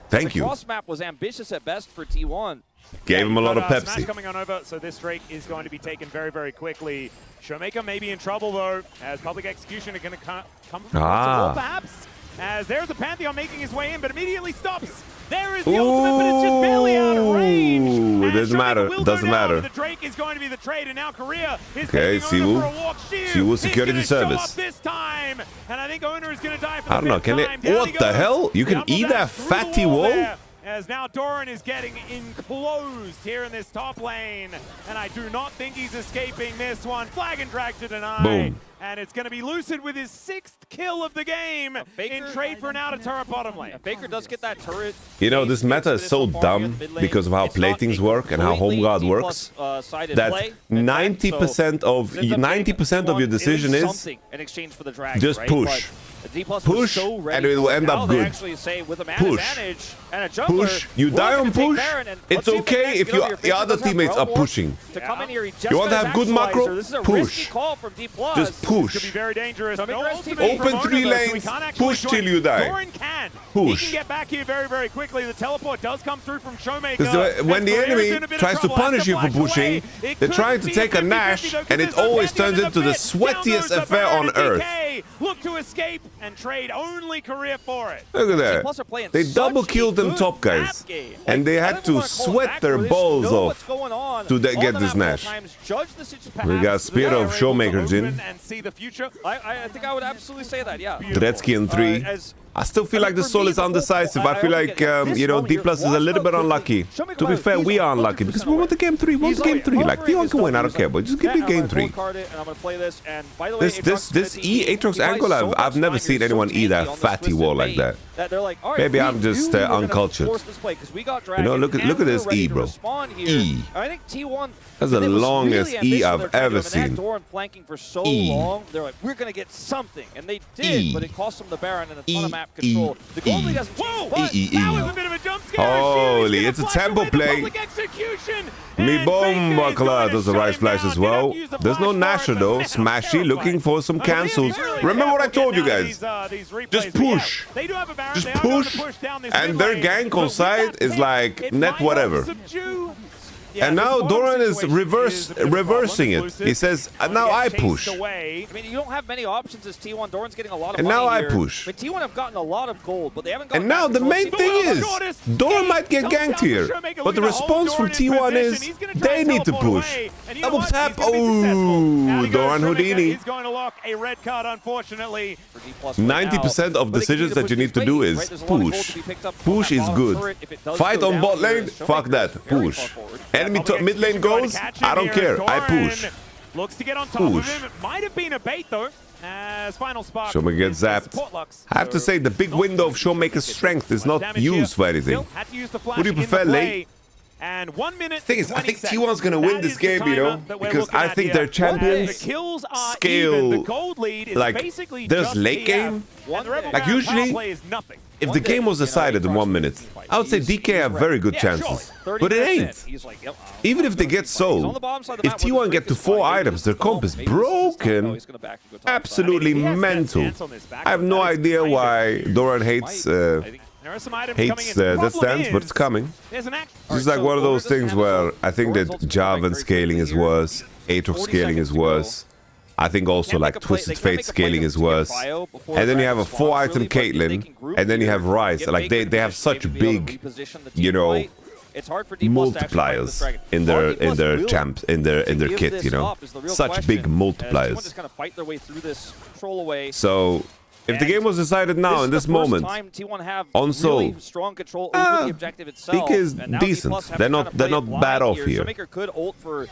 Thank you. Cross map was ambitious at best for T1. Gave him a lot of Pepsi. Smash coming on over, so this Drake is going to be taken very, very quickly. Showmaker may be in trouble though, as public execution are going to come from perhaps. As there's the Pantheon making his way in, but immediately stops. There is the ultimate, but it's just barely out of range. It doesn't matter. It doesn't matter. The Drake is going to be the trade, and now Keria is okay, Siwoo. For a walk. Siwoo security service. This time, and I think Oner is going to die for I don't know. Can it? What the hell? You can eat that fatty wall? As now Doran is getting enclosed here in this top lane, and I do not think he's escaping this one. Flag and drag to deny. Boom. And it's going to be Lucid with his 6th kill of the game in trade for an outer turret bottom lane. Faker does get that turret. You know, this meta is so dumb because of how platings work and how home guard works that 90% of your decision is just push. Push, and it will end up good. Push. You die on push, it's okay if your other teammates are pushing. You want to have good macro? Push. Just push. Open 3 lanes, push till you die. Push. He can get back here very, very quickly. The teleport does come through from Showmaker. Because when the enemy tries to punish you for pushing, they're trying to take a Nash, and it always turns into the sweatiest affair on earth. Look to escape and trade only Keria for it. Look at that. They double killed them top guys. And they had to sweat their balls off to get this Nash. We got Spear of Showmaker Jin. I think I would absolutely say that, yeah. Dretzky in 3. I still feel like the Soul is undecisive. I feel like, you know, DPlus is a little bit unlucky. To be fair, we are unlucky because we want the game 3. We want the game 3. Like, T1 can win, I don't care, but just give me game 3. This E Aatrox angle, I've never seen anyone eat that fatty wall like that. Maybe I'm just uncultured. You know, look at this E, bro. E. That's the longest E I've ever seen. E. They're like, we're going to get something. And they did, but it cost them the Baron and a ton of map control. The goal league doesn't change, but that was a bit of a jump scare. Holy, it's a tempo play. Me bomba clad does the right flash as well. There's no Nasher though. Smashy looking for some cancels. Remember what I told you guys. Just push. Just push. And their gank on side is like net whatever. And now Doran is reversing it. He says, now I push. I mean, you don't have many options as T1. Doran's getting a lot of and money now I here. push. But T1 have gotten a lot of gold, but they haven't gotten. And now the main thing is, Doran might get ganked here. But the response from T1 is, they need to push. Double tap. Oh, Doran Houdini. 90% of decisions that you need to do is push. Push is good. Fight on bot lane? Fuck that. Push. Enemy mid lane goes, I don't care. I push. Looks to get on top of him. It might have been a bait though. As final spark. Showmaker gets zapped. I have to say the big window of Showmaker's strength is not used for anything. Would you prefer late? And 1 minute. Thing is, I think T1's gonna win this game, you know, because I think their champions scale like there's late game. Like usually, if the game was decided in 1 minute, I would say DK have very good chances, but it ain't. Even if they get sold, if T1 get to 4 items, their comp is broken. Absolutely mental. I have no idea why Doran hates that stance, but it's coming. This is like one of those things where I think that Javan scaling is worse, Aatrox scaling is worse. I think also like Twisted Fate scaling is worse. And then you have a 4-item Caitlyn, and then you have Ryze. Like they have such big, you know, multipliers in their champs, in their kit, you know. Such big multipliers. So If the game was decided now in this moment, on Seoul, DK is decent. They're not bad off here.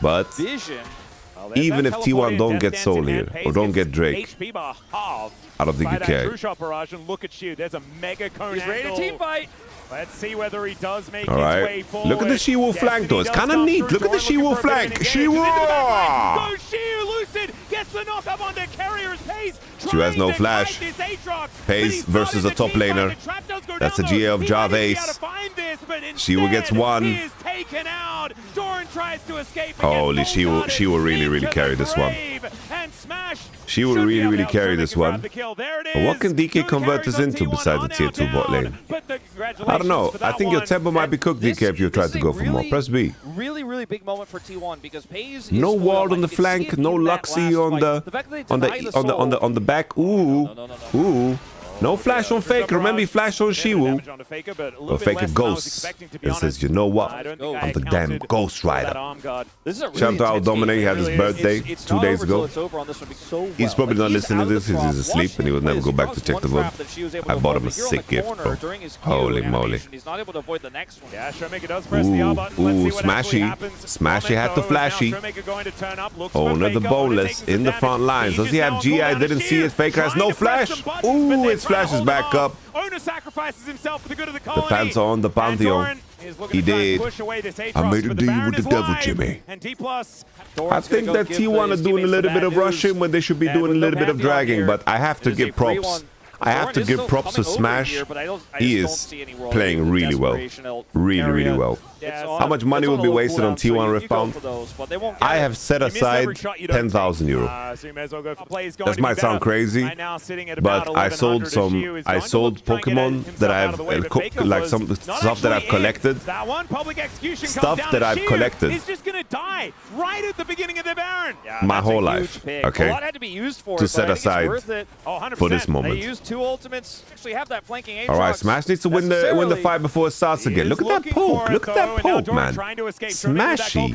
But even if T1 don't get Seoul here or don't get Drake, I don't think you care. Look at Siwoo. There's a mega cone. He's ready to team fight. Let's see whether he does make his way forward. Look at the Siwoo flank though. It's kind of neat. Look at the Siwoo flank. Siwoo! Go Siwoo! Lucid gets the knock up onto Keria's Peyz. She has no flash. Peyz versus a top laner. That's the GA of Jarvase. Siwoo gets one. Holy, Siwoo really carry this one. Siwoo really carry this one. But what can DK convert this into besides the tier 2 bot lane? I don't know. I think your tempo might be cooked, DK, if you try to go for more. Press B. Really big moment for T1 because Peyz no ward on the flank, no Luxie on the back. Ooh. No flash on Faker. Remember, he flashed on Siwoo. But Faker ghosts and says, you know what? I'm the damn Ghost Rider. Shout out Dominic. He had his birthday 2 days ago. He's probably not listening to this. He's asleep and he will never go back to check the VOD. I bought him a sick gift, bro. Holy moly. Ooh, Smashy. Smashy had to flashy. Oner the boneless in the front lines. Does he have GI? I didn't see it. Faker has no flash. Ooh, it's flashes back up. Oner sacrifices himself for the good of the The colony. pants are on the Pantheon. He did. I made a deal with the devil, Jimmy. I think that T1 are doing a little bit of rushing when they should be doing a little bit of dragging, but I have to give props. I have to give props to Smash. He is playing really well. Really well. How much money will be wasted on T1 Rift Pound? I have set aside 10,000 euro. That might sound crazy, but I sold Pokemon that I have, like some stuff that I've collected. Stuff that I've collected. My whole life, okay? To set aside for this moment. Alright, Smash needs to win the fight before it starts again. Look at that poke. Look at that poke, man. Smashy.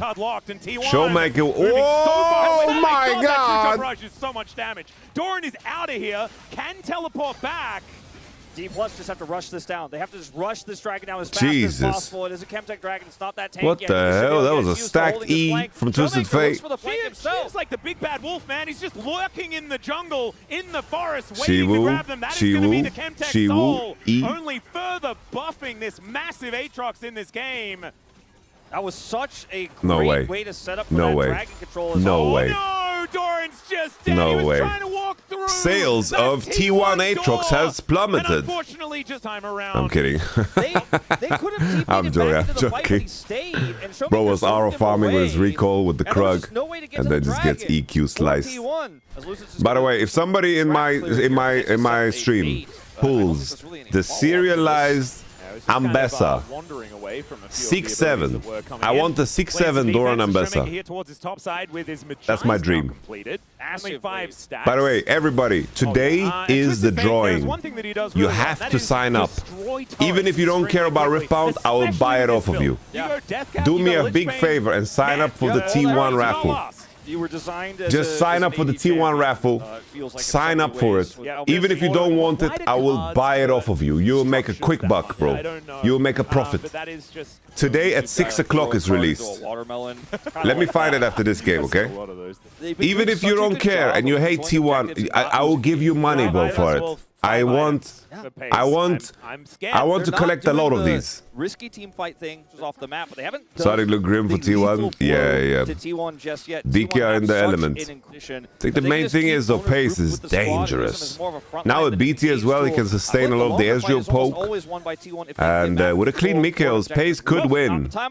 Showmaker. Oh my god. So much damage. Doran is out of here. Can teleport back. DPlus just have to rush this down. They have to just rush this dragon down as fast as possible. It is a Chemtech dragon. It's not that tank. What the hell? That was a stacked E from Twisted Fate. He's like the big bad wolf, man. He's just lurking in the jungle, in the forest, waiting to grab them. That is going to be the Chemtech soul. Only further buffing this massive Aatrox in this game. That was such a great way to set up for that dragon control. No way. No, Doran's just dead. No he was way. Trying to walk through. Sales of T1 Aatrox has plummeted. And unfortunately, just time around. I'm kidding. They could have I'm joking. Bro was RO farming with his recall with the Krug, and then just gets EQ sliced. By the way, if somebody in my stream pulls the serialized Ambessa 6-7. I want the 6-7 Doran Ambessa. That's my dream. By the way, everybody, today is the drawing. You have to sign up. Even if you don't care about Rift Pound, I will buy it off of you. Do me a big favor and sign up for the T1 raffle. Just sign up for the T1 raffle. Sign up for it. Even if you don't want it, I will buy it off of you. You'll make a quick buck, bro. You'll make a profit. Today at 6 o'clock is released. Let me find it after this game, okay? Even if you don't care and you hate T1, I will give you money, bro, for it. I want to collect a lot of these. Risky team fight thing was off the map, but they haven't starting to look grim for T1. Yeah. To T1 just yet. DK are in the element. I think the main thing is though Peyz is dangerous. Now with BT as well, he can sustain a lot of the Ezreal poke. And with a clean Mikhails, Peyz could win. La.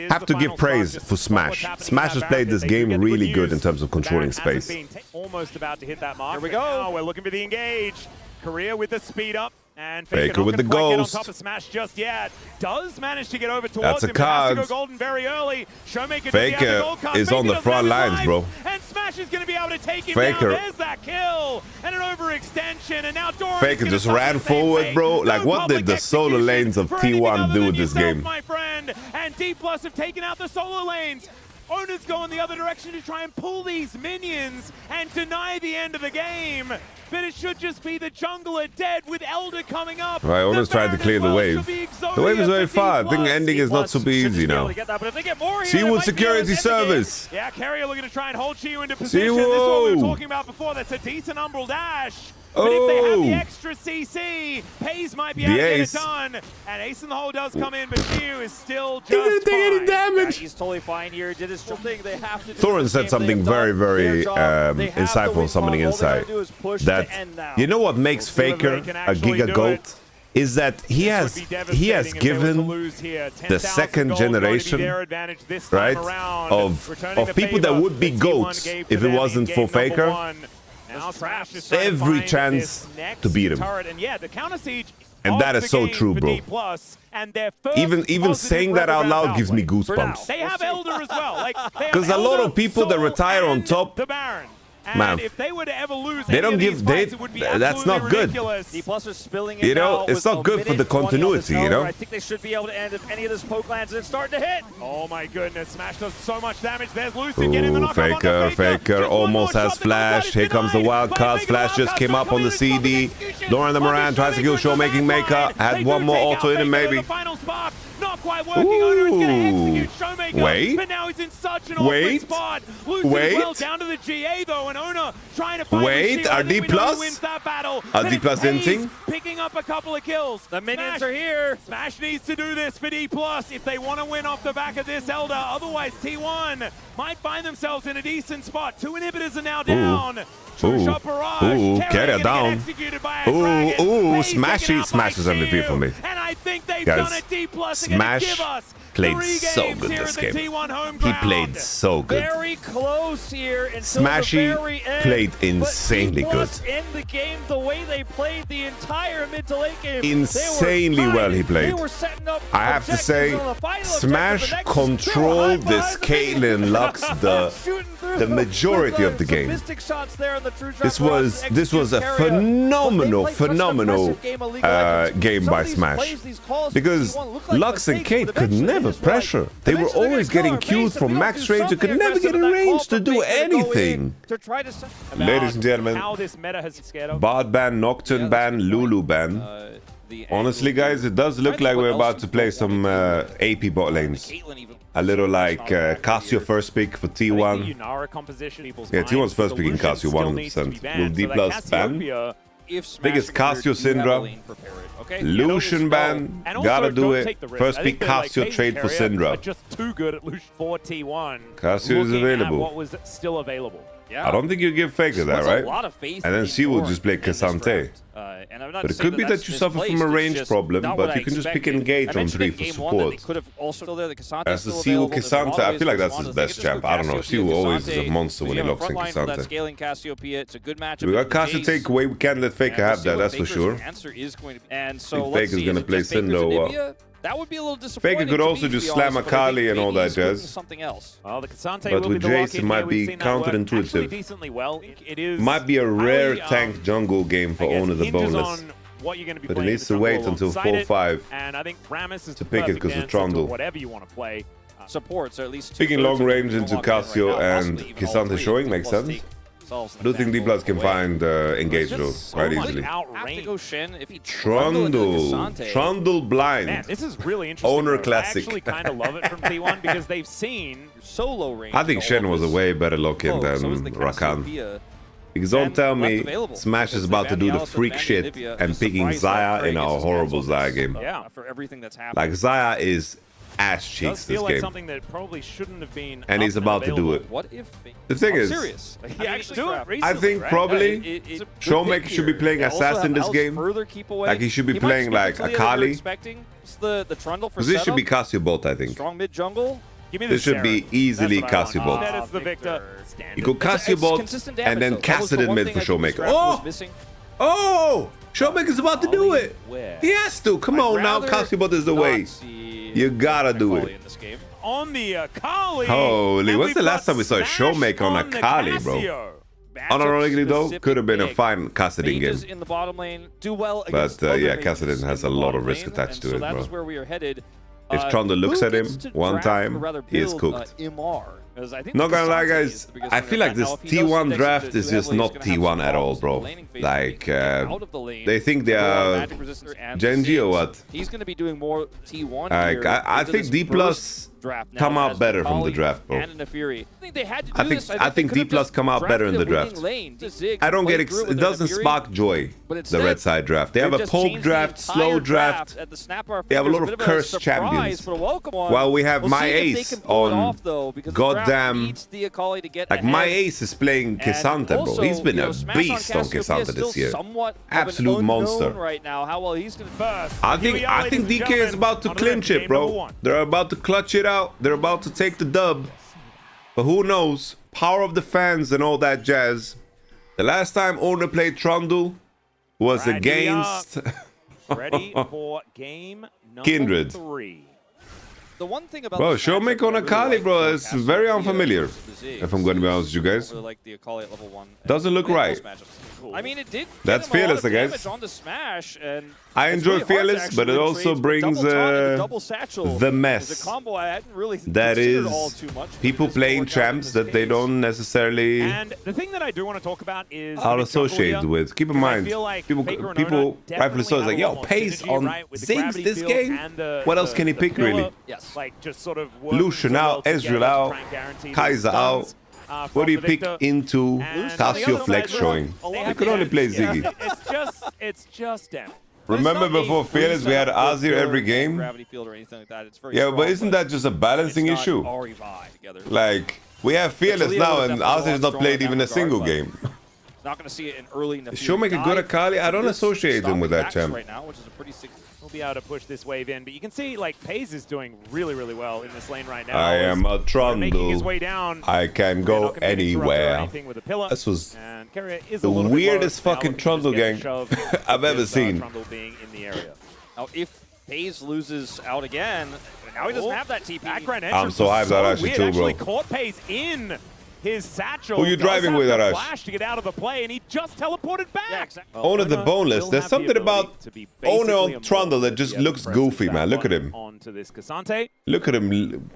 Have to give praise for Smash. Smash has played this game really good in terms of controlling space. Almost about to hit that mark. Here we go. We're looking for the engage. Keria with the speed up. And Faker with the ghost. On top of Smash just yet. Does manage to get over towards him. Card. Has to go golden very early. Showmaker Faker is on the front lines, bro. And Smash is going to be able to take him Faker. down. There's that kill. And an overextension. And now Doran Faker just ran forward, bro. Like, what did the solo lanes of T1 do with this game? My friend. And DPlus have taken out the solo lanes. Oner's going the other direction to try and pull these minions and deny the end of the game. But it should just be the jungler dead with Elder coming up. Right, Oner's trying to clear the wave. The wave is very far. I think ending is not super easy now. Siwoo security service. Yeah, Keria looking to try and hold Siwoo into position. Siwoo. This is what we were talking about before. That's a decent umbral dash. But if they have the extra CC, Peyz might be able to get it done. And Ace in the hole does come in, but Siwoo is still just didn't take any fine. damage. He's totally fine here. Did his thing. They have to. Doran said something very, very insightful something inside. That, you know what makes Faker a Giga GOAT? Is that he has given the second generation, right, of people that would be GOATs if it wasn't for Faker, every chance to beat him. And that is so true, bro. Even saying that out loud gives me goosebumps. They have Elder as well. Because a lot of people that retire on top, man, if they were to ever lose, they don't give. That's not good. DPlus is spilling You know, it's not good for the continuity. You know. I think they should be able to end if any of this poke lands and it's starting to hit. Oh my goodness, Smash does so much damage. There's Lucid getting the knockup on Faker almost has flash. Here comes the wild card. Flash just came up on the CD. Doran the Moran tries to kill Showmaking Maker. Had one more auto in him maybe. Not quite working. Oner is going to execute Showmaker. Wait. But now he's in such an awkward spot. Lucid well down to the GA though, and Oner trying to find are DPlus? wins that battle. Are DPlus hinting? Picking up a couple of kills. The minions are here. Smash needs to do this for DPlus if they want to win off the back of this Elder. Otherwise, T1 might find themselves in a decent spot. 2 inhibitors are now down. Keria down. Smashes MVP for me. And I think they've Guys, done it. DPlus Smash played so good this game. He played so good. Very close here until Smashy the very end, played insanely good. In the game, the way they played the entire mid to late game, Insanely well he played. I have to say, Smash controlled this Caitlyn Lux the majority of the game. This was a phenomenal game by Smash, because Lux and Kate could never pressure. They were always getting Qs from max range. They could never get in range to do anything. Ladies and gentlemen, Bard ban, Nocturne ban, Lulu ban. Honestly, guys, it does look like we're about to play some AP bot lanes. A little like Cassio first pick for T1. Yeah, T1's first pick in Cassio, 100%. Will DPlus ban? Biggest Cassio Syndra. Lucian ban, gotta do it. First pick Cassio, trade for Syndra. Just too good at Lucian for T1. Cassio is available. What was still available? Yeah. I don't think you give Faker that, right? And then Siwoo just play Cassante. But it could be that you suffer from a range problem, but you can just pick Engage on 3 for support. As the Siwoo Cassante, I feel like that's his best champ. I don't know, Siwoo always is a monster when he locks in Cassante. We got Cassio takeaway, we can't let Faker have that, that's for sure. I think Faker's gonna play Syndra. That would be a little disappointing. Faker could also just slam a Kali and all that jazz. Well, the but with Jace, it might be counterintuitive. Might be a rare tank jungle game for Oner the Boneless. But it needs to wait until 4-5 to pick it because of Trundle. Supports, or at least picking long range into Cassio and Cassante showing makes sense. I do think DPlus can find Engage though quite easily. Trundle blind. Man, this is really interesting. Oner classic. I actually kind of love it from T1 because they've seen solo range. I think Shen was a way better lock-in than Rakan. Because don't tell me Smash is about to do the freak shit and picking Xayah in a horrible Xayah game. Yeah, for everything that's happened. Like Xayah is ass cheeks this game. Something that probably shouldn't have been, and he's about to do it. What if the thing is, I think probably Showmaker should be playing Assassin this game. Like he should be playing like Akali. Because this should be Cassio bot, I think. Strong mid jungle. This should be easily Cassio bot. You go Cassio bot and then Kassadin mid for Showmaker. Oh! Showmaker's about to do it. He has to. Come on now, Cassio bot is the way. You gotta do it. On the Akali. Holy, what's the last time we saw a Showmaker on Akali, bro? Unironically though, could have been a fine Kassadin game. But yeah, Kassadin has a lot of risk attached to it, bro. If Trundle looks at him one time, he is cooked. Not gonna lie, guys, I feel like this T1 draft is just not T1 at all, bro. Like, they think they are GENG or what? He's going to be doing more T1 like, I think DPlus come out better from the draft, bro. I think DPlus come out better in the draft. I don't get it doesn't spark joy, the red side draft. They have a poke draft, slow draft. They have a lot of cursed champions. While we have my ace on goddamn, like my ace is playing K'Sante, bro. He's been a beast on K'Sante this year. Absolute monster. I think DK is about to clinch it, bro. They're about to clutch it out. They're about to take the dub. But who knows? Power of the fans and all that jazz. The last time Oner played Trundle was against ready for game number Kindred. 3. The one thing about bro, Showmaker on Akali, bro, is very unfamiliar. If I'm going to be honest with you guys. Doesn't look right. I mean, it did. That's Fearless, I guess. On the smash, and I enjoy Fearless, but it also brings the mess. That is people playing champs that they don't necessarily are associated with. Keep in mind, people rightfully so is like, yo, Peyz on Ziggs this game? What else can he pick, really? Lucian out, Ezreal out, Kaiser out. What do you pick into Casio Flex showing? You could only play Ziggy. It's just them. Remember before Fearless we had Azir every game? Yeah, but isn't that just a balancing issue? Like, we have Fearless now and Azir's not played even a single game. Not going to see it in early. Showmaker good Akali? I don't associate him with that champ. Right now, which is a pretty we'll be able to push this wave in, but you can see like Peyz is doing really, really well in this lane right now. I am a Trundle. I can go anywhere. This was the weirdest fucking Trundle gang I've ever seen. Now, if Peyz loses out again, now he doesn't have that TP. I'm so hyped that actually too, bro. Caught Peyz in his satchel. Who you driving with, Arash? To get out of the play, and he just teleported back. Yeah, exactly. Oner the boneless. There's something about Oner on Trundle that just looks goofy, man. Look at him. Look at him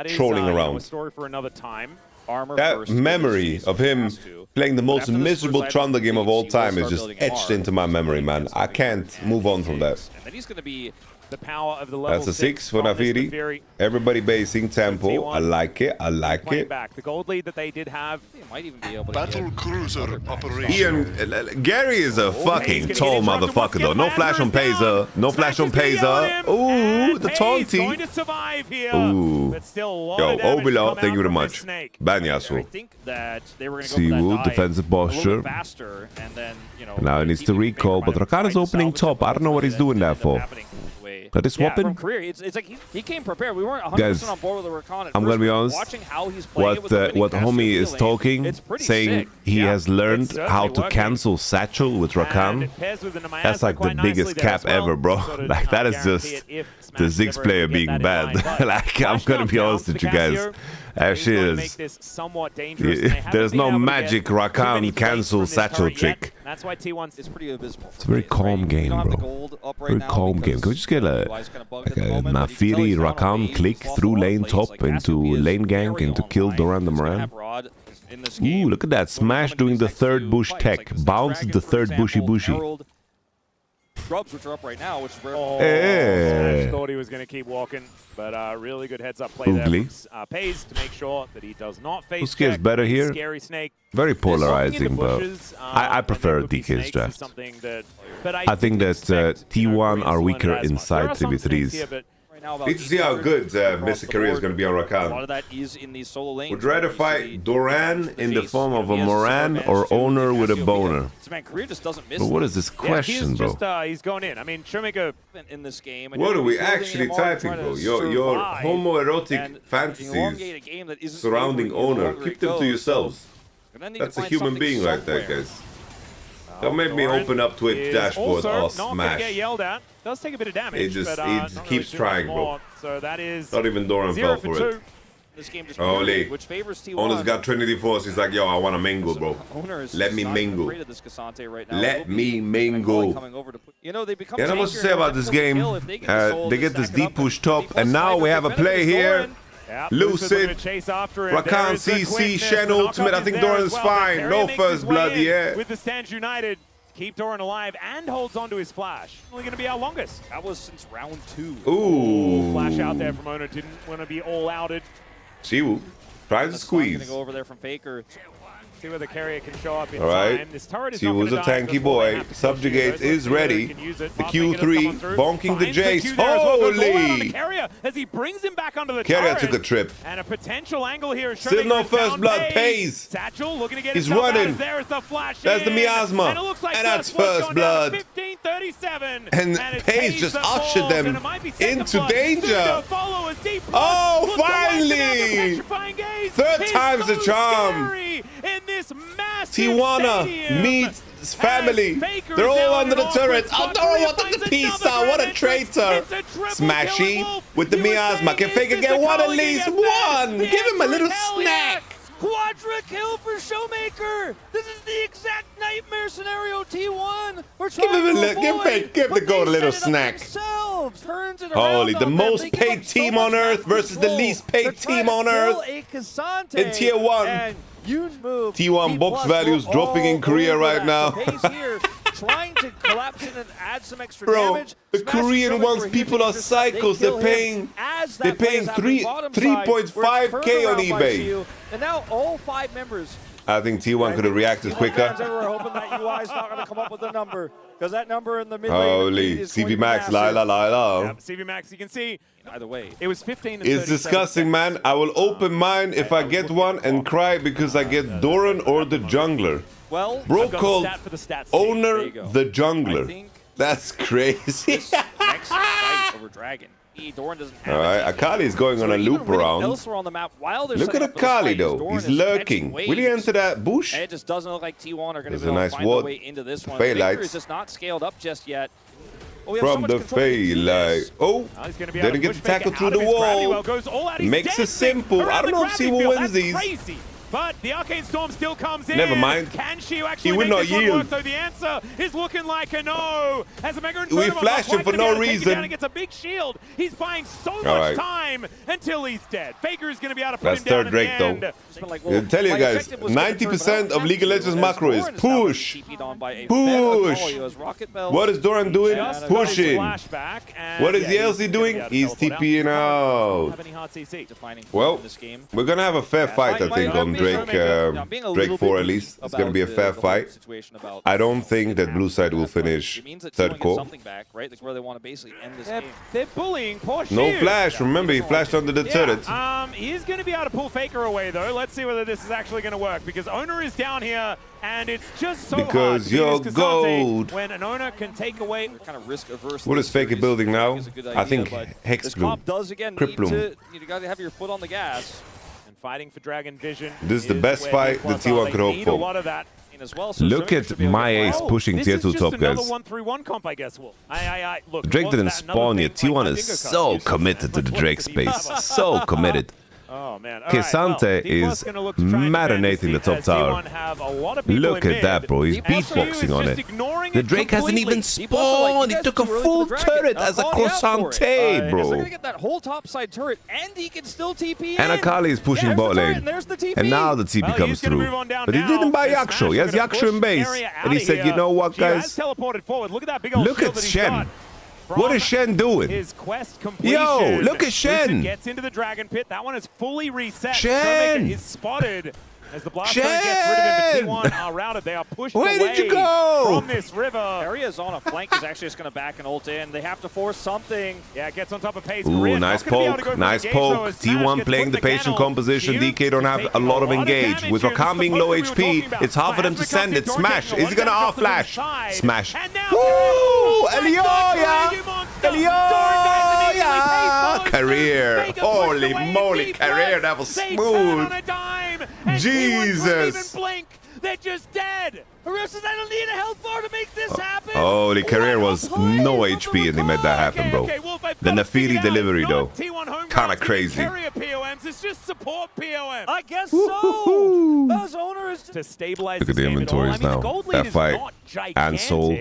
trolling around. Story for another time. That memory of him playing the most miserable Trundle game of all time is just etched into my memory, man. I can't move on from that. And then he's going to be the power of the level. That's a 6 for Nafiri. Everybody basing tempo. I like it. I like it. Back. The gold lead that they did have. They might even be able to Battle cruiser operation. Gary is a fucking tall motherfucker though. No flash on Peyz. No flash on Peyz. Ooh, the taunty. Ooh. Yo, Obila, thank you very much. Banyasu. Siwoo, defensive posture. Now he needs to recall, but Rakan is opening top. I don't know what he's doing that for. That is swapping. It's like he came prepared. We weren't 100% on board with the Rakan. I'm gonna be honest. What homie is talking, saying he has learned how to cancel satchel with Rakan. That's like the biggest cap ever, bro. Like that is just the Ziggs player being bad. Like I'm gonna be honest with you guys. Actually, there's no magic Rakan cancel satchel trick. That's why T1 is pretty abysmal. It's a very calm game, bro. Very calm game. Can we just get a Nafiri Rakan click through lane top into lane gank into kill Doran the Moran? Ooh, look at that. Smash doing the third bush tech. Bounce the third bushy. Grubs, which are up right now, which is rare. Hey. Thought he was going to keep walking, but really good heads up play there from Peyz to make sure that he does not face. Who scares better here? Scary Snake. Very polarizing, but I prefer DK's draft. I think that T1 are weaker inside 3v3s. Need to see how good Mr. Keria is going to be on Rakan. A lot of that is in these solo lanes. Would rather fight Doran in the form of a Moran or Oner with a boner? But what is this question, bro? He's going in. I mean, Showmaker in this game. What are we actually typing, bro? Your homoerotic fantasies surrounding Oner, keep them to yourselves. That's a human being right there, guys. Don't make me open up Twitch dashboard or smash. Get yelled at. Does take a bit of damage. He keeps trying, bro. So that is not even Doran fell for it. This game just Holy. which favors T1. Oner's got Trinity Force. He's like, yo, I want to mingle, bro. Let me mingle. Let me mingle. You know, they become not much to say about this game. They get this deep push top, and now we have a play here. Yeah, Lucid, chase after him. Rakan, CC, Shen ultimate. I think Doran's fine. No first blood yet. With the stands united, keep Doran alive and holds on to his flash. Only going to be our longest. That was since round 2. Ooh. Flash out there from Oner. Didn't want to be all outed. Siwoo tries to squeeze. Going to go over there from Faker. See whether Keria can show up in All right. time. This turret is Siwoo's a tanky boy. Subjugate is ready. The Q3 bonking the Jace. Holy! Keria as he brings him back under the Keria turret. took a trip. And a potential angle here. Still no first blood. Peyz. Satchel looking to get He's running. There's the flash. That's the miasma. And it looks like and that's first blood. 15:37. And Peyz just ushered them into danger. Oh, finally! Third time's the charm. In this Tijuana meets family. They're all under the turret. Oh, Doran wanted the peace out. What a traitor. Smashy with the miasma. Can Faker get one at least? One. Give him a little snack. Quadra kill for Showmaker. This is the exact nightmare scenario T1. Give the goat a little snack. Holy, the most paid team on Earth versus the least paid team on Earth in Tier 1. Huge move. T1 box values dropping in Korea right now. Here, trying to collapse in and add some extra Bro, damage. the Korean ones, people are psychos. They're paying 3.5K on eBay. And now all 5 members. I think T1 could have reacted quicker. We're hoping that UI is not going to come up with a number, because that number in the mid Holy, CVMax, Lila. CVMax, you can see. Either way, it was 15. It's disgusting, man. I will open mine if I get one and cry because I get Doran or the jungler. Well, bro called Oner the jungler. That's crazy. This next fight over Dragon. Doran doesn't have Alright, Akali is going on a loop around. On the map while look at Akali though. He's lurking. Will he enter that bush? And it just doesn't look like T1 are going to find ward. their way into this one. Faelites. Is just not scaled up just yet. From the Faelites. Oh, didn't get the tackle through the wall. Makes it simple. I don't know if Siwoo wins these. But the Arcane Storm still comes in. Never mind. Can she actually he would not yield. Work, though the answer is looking like a no. As a Mega we flashed him for no reason. He gets a big shield. He's buying so much time until he's dead. Faker is going to be able to put him down. That's third Drake though. I'll tell you guys, 90% of League of Legends macro is push. Push. What is Doran doing? Pushing. What is Yelzy doing? He's TPing out. Well, we're going to have a fair fight, I think, on Drake 4 at least. It's going to be a fair fight. I don't think that blue side will finish third core. They're bullying poor No flash. Remember, he flashed under the turret. He's going to be able to pull Faker away, though. Let's see whether this is actually going to work, because Oner is down here, and it's just so hard to you're gold. when an Oner can take away. Kind of risk averse. What is Faker building now? I think Hex Bloom. Crypt Bloom. You got to have your foot on the gas. Fighting for Dragon Vision. This is the best fight the T1 could hope for. Look at my ace pushing tier 2 top, guys. 1-3-1 comp, I guess. Look, Drake didn't spawn yet. T1 is so committed to the Drake space. So committed. Oh, man. Kesante is marinating the top tower. Look at that, bro. He's beatboxing on it. The Drake hasn't even spawned. He took a full turret as a Kesante, bro. He's gonna get that whole top side turret, and he can still TP in. And Akali is pushing bot lane. And now the TP comes through. But he didn't buy Yaksho. He has Yaksho in base. And he said, you know what, guys? Look at Shen. What is Shen doing? His quest completion. Yo, look at Shen. Gets into the dragon pit. That one is fully reset. Shen is spotted as the blast gets rid of him. But T1 are routed. They are pushed away did you go? from this river. Keria's on a flank. Is actually just going to back and ult in. They have to force something. Yeah, gets on top of Peyz. Ooh, nice poke. Nice poke. T1 playing the patient composition. DK don't have a lot of engage. With Rakan being low HP, it's hard for them to send it. Smash. Is he going to R-flash? Smash. Woo! Elioya! Elioya! Career. Holy moly, Career. That was smooth. Jesus! They're just dead. Says, I don't need a health bar to make this happen. Holy, Career was no HP and they made that happen, bro. The Nafiri delivery, though. Kind of crazy. It's just support POM. I guess so. Those owners to stabilize. Look at the inventories now. That fight and Soul.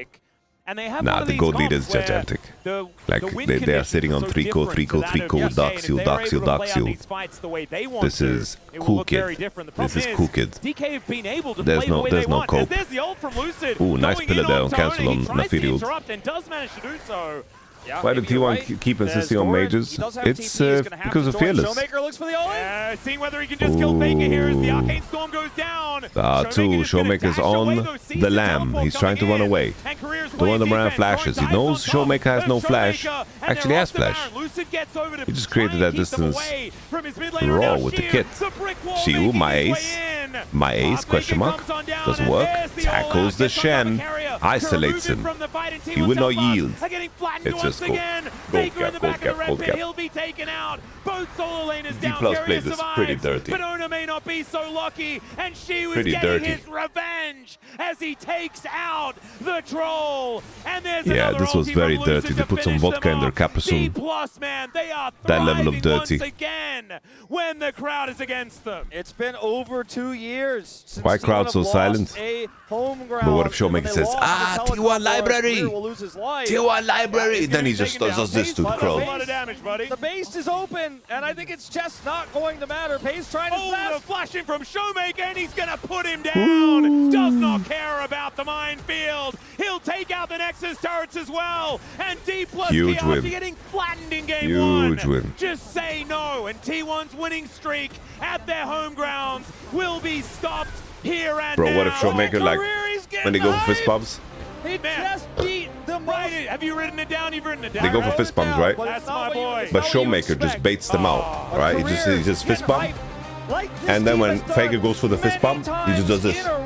And they have Nah, one of the these gold leader is comps where gigantic. the Like, win they are sitting on conditions 3-co, so 3-co, different to 3-co, that of Dark Gang. Seal, If Dark they're Seal, able to Dark play out Seal. these fights the way they want This to, is it will cool look very kid. different. The This problem is cool kid. DK have been able to There's play no- the way there's they no want. cope. There's the ult from Lucid. Ooh, nice going pillar in there on Doran. cancel on He tries to Nafiriel. interrupt and does manage to do so. Yeah, Why did maybe you're T1 right. keep There's insisting on Doran. mages? He does have It's TP. He's gonna have because to of join. Fearless. Showmaker looks for the all-in. Seeing whether he can just kill Faker here as the Arcane Storm goes down. Two, is gonna Showmaker's dash away, on though, sees the the lamb. teleport He's trying to coming run in. away. And Keria's Don't playing let him around defense, flashes. He throwing knows dives on top. Showmaker has no There's flash. Showmaker, and Actually they're has off the flash. Baron. Lucid gets over to He just try created and that keep them distance. away from his mid laner. Raw Now with the Shield, kit. the brick wall Siwoo, making my his ace. way in. My ace, question mark. Comes on down, Doesn't and work. there's the Tackles all-out. the Gets on top of Shen. Keria. Isolates him. From the fight, and He will not T1 yield. are getting flattened It's once just gold. again. Gold Faker in the cap, back of the red gold pit. cap. He'll be taken out. Both solo laners down. DPlus Keria played this pretty survives, dirty. but Oner may not be so lucky, and she was Pretty getting dirty. his revenge as he takes out the troll. And there's Yeah, another this was ulti very from dirty. Lucid They to put some finish vodka them in their off. capasum. DPlus, man, they are That level of thriving dirty. once again when the crowd is against them. It's been over 2 years since Why T1 crowd have so lost silent? a home ground. But what if And when Showmaker they says, lost "Ah, the telecom T1 war, library. Career will lose his life. T1 library. Then he just Taken down. does this to the Peyz, crowd. a lot of damage, buddy. The base is open, and I think it's just not going to matter. Peyz trying his Oh, the best. flashing from Showmaker, and he's going to put him down. Does not care about the minefield. He'll take out the Nexus turrets as well. And DPlus Huge Kia, win. after getting flattened in game one. Huge win. Just say no, and T1's winning streak at their home grounds will be stopped here and Bro, now. what if Showmaker, like, Career's getting when they go for hyped. fist bumps, He Man. just beat the most. Right, have you written it down? You've written it down. They go for right? fist bumps, right? But it's That's not my what you- boy. it's but not what you Showmaker just expect. baits them out, right? He just Career's fist getting bump, hyped like this and then team when has done Faker goes for the fist many bump, he just does times this. in a